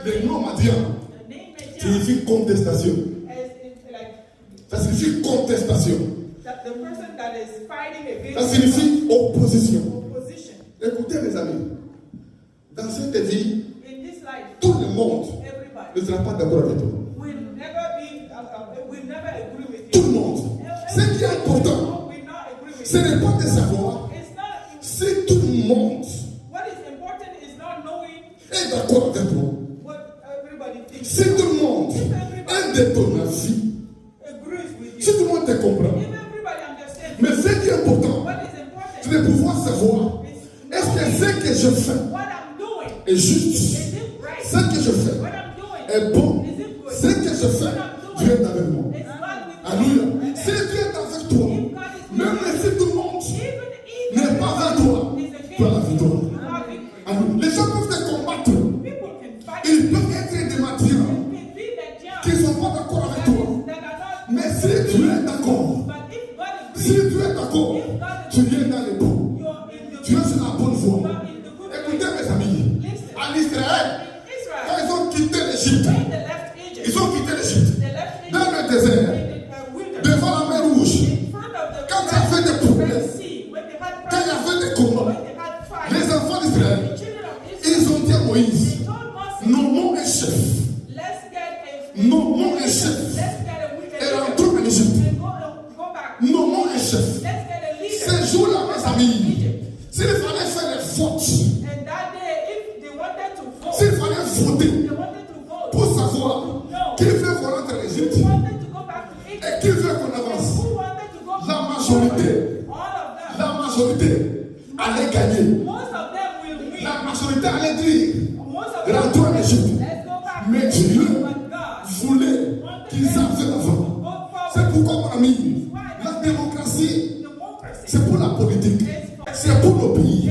Le nom Madian signifie contestation. Ça signifie contestation. Ça signifie opposition. Écoutez mes amis, dans cette vie, tout le monde ne sera pas d'accord avec toi. Tout le monde. Ce qui est important, ce n'est pas de savoir si tout le monde est d'accord avec toi. Si tout le monde est de ton avis, si tout le monde te comprend. Mais ce qui est important, c'est de pouvoir savoir est-ce que ce que je fais est juste, ce que je fais est bon, ce que je fais, Dieu est avec moi. Alléluia. Si Dieu est avec toi, même si tout le monde n'est pas avec toi, tu as la victoire. Les gens peuvent te combattre. Ils peuvent être des martyrs qui ne sont pas d'accord avec toi. Mais si Dieu est d'accord, si Dieu est d'accord, tu viens dans les bons. Tu es sur la bonne voie. Écoutez mes amis, en Israël, quand ils ont quitté l'Égypte, dans le désert, devant la mer rouge, quand il y avait des problèmes, quand il y avait des combats, les enfants d'Israël, ils ont dit à Moïse, nommons un chef. Nommons un chef. Et rentrons en Égypte. Nommons un chef. Ces jours-là, mes amis, s'il fallait faire des fautes, s'il fallait voter pour savoir qui veut qu'on rentre en Égypte et qui veut qu'on avance, la majorité allait gagner. La majorité allait dire rentrons en Égypte. Mais Dieu voulait qu'ils avancent avant. C'est pourquoi, mon ami, la démocratie, c'est pour la politique, c'est pour nos pays.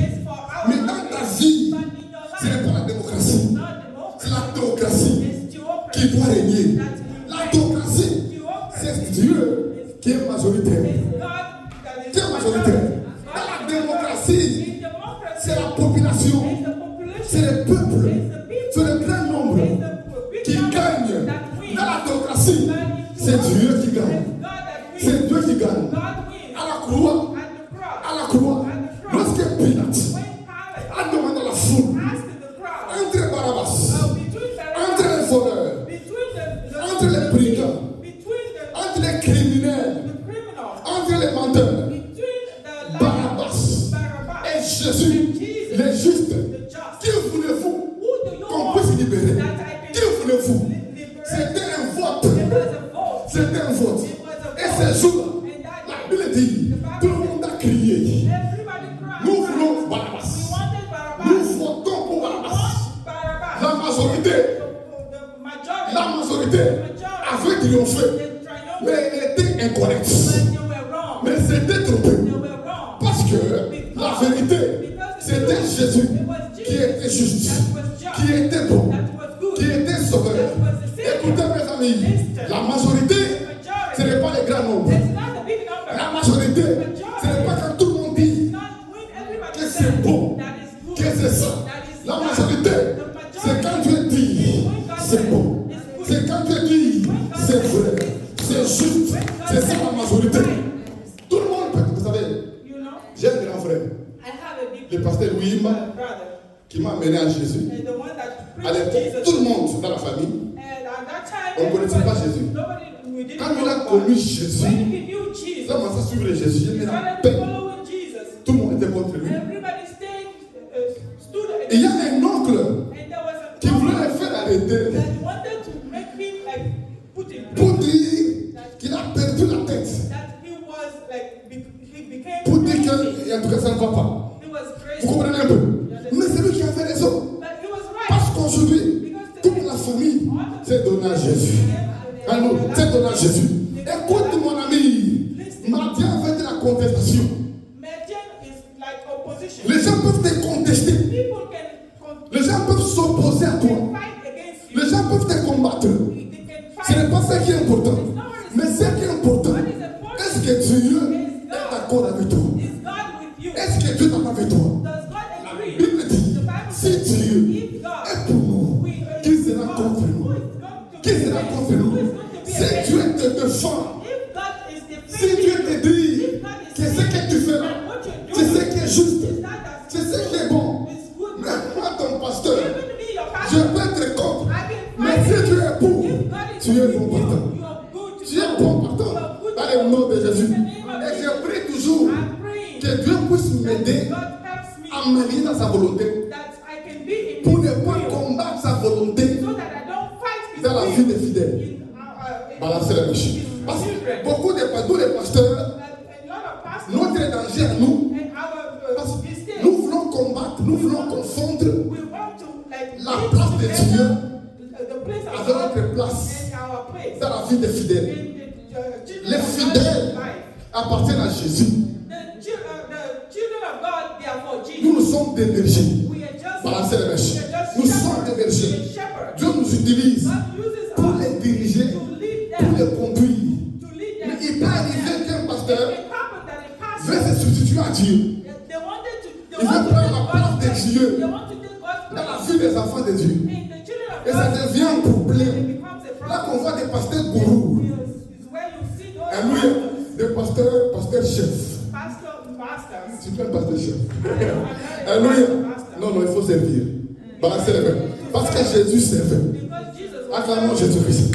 Mais dans ta vie, ce n'est pas la démocratie, c'est la théocratie qui doit régner. La théocratie, c'est Dieu qui est majoritaire. Qui est majoritaire. Dans la démocratie, c'est la population, c'est le peuple, c'est le grand nombre qui gagne. Dans la théocratie, c'est Dieu qui gagne. C'est Dieu qui gagne. À la croix, lorsque Pilate a demandé à la foule entre Barabbas, entre les voleurs, entre les brigands, entre les criminels, entre les menteurs, Barabbas et Jésus, les justes. Qui voulez-vous qu'on puisse libérer? Qui voulez-vous? C'était un vote. C'était un vote. Et ces jours-là, la Bible dit, tout le monde a crié. Nous voulons Barabbas. Nous votons pour Barabbas. La majorité avait triomphé. Mais elle était incorrecte. Mais c'était trompé. Parce que la vérité, c'était Jésus qui était juste, qui était bon, qui était sauveur. Écoutez mes amis, la majorité, ce n'est pas les grands nombres. La majorité, ce n'est pas quand tout le monde dit que c'est bon, que c'est ça. La majorité, c'est quand Dieu dit c'est bon. C'est quand Dieu dit c'est vrai, c'est juste. C'est ça la majorité. Tout le monde peut, vous savez, j'ai un grand frère, le pasteur Louis, qui m'a amené à Jésus. À l'époque, tout le monde dans la famille, on ne connaissait pas Jésus. Quand il a connu Jésus, il a commencé à suivre Jésus. Il a paix. Tout le monde était contre lui. Et il y a un oncle qui voulait le faire arrêter pour dire qu'il a perdu la tête. Pour dire qu'en tout cas ça ne va pas. Vous comprenez un peu? Mais c'est lui qui a fait raison. Parce qu'aujourd'hui, toute la famille s'est donnée à Jésus. Alors, s'est donnée à Jésus. Écoute mon ami, Madian fait de la contestation. Les gens peuvent te contester. Les gens peuvent s'opposer à toi. Les gens peuvent te combattre. Ce n'est pas ça qui est important. Mais ce qui est important, est-ce que Dieu est d'accord avec toi? Est-ce que Dieu n'est pas avec toi? La Bible dit, si Dieu est pour nous, qui sera sera contre nous? Qui sera contre nous? Si Dieu te défend, si Dieu te dit que ce que tu fais là, c'est ce qui est juste, c'est ce qui est bon, mais moi ton pasteur, je peux être contre, mais si tu es pour, tu es bon partant. Tu es bon partant dans le nom de Jésus. Et je prie toujours que Dieu puisse m'aider à m'aligner dans sa volonté pour ne pas combattre sa volonté dans la vie des fidèles. Balancez la machine. Parce que beaucoup de pasteurs, notre danger à nous, parce que nous voulons combattre, nous voulons confondre la place de Dieu avec notre place dans la vie des fidèles. Les fidèles appartiennent à Jésus. Nous sommes des bergers. Balancez la machine. Nous sommes des bergers. Dieu nous utilise pour les diriger, pour les conduire. Mais il peut arriver qu'un pasteur veut se substituer à Dieu. Il veut prendre la place de Dieu dans la vie des enfants de Dieu. Et ça devient un problème. Là qu'on voit des pasteurs gourous. Alléluia. Des pasteurs chefs. Tu peux un pasteur chef. Alléluia. Non, il faut servir. Balancez les mains. Parce que Jésus servait. Acclamons Jésus-Christ.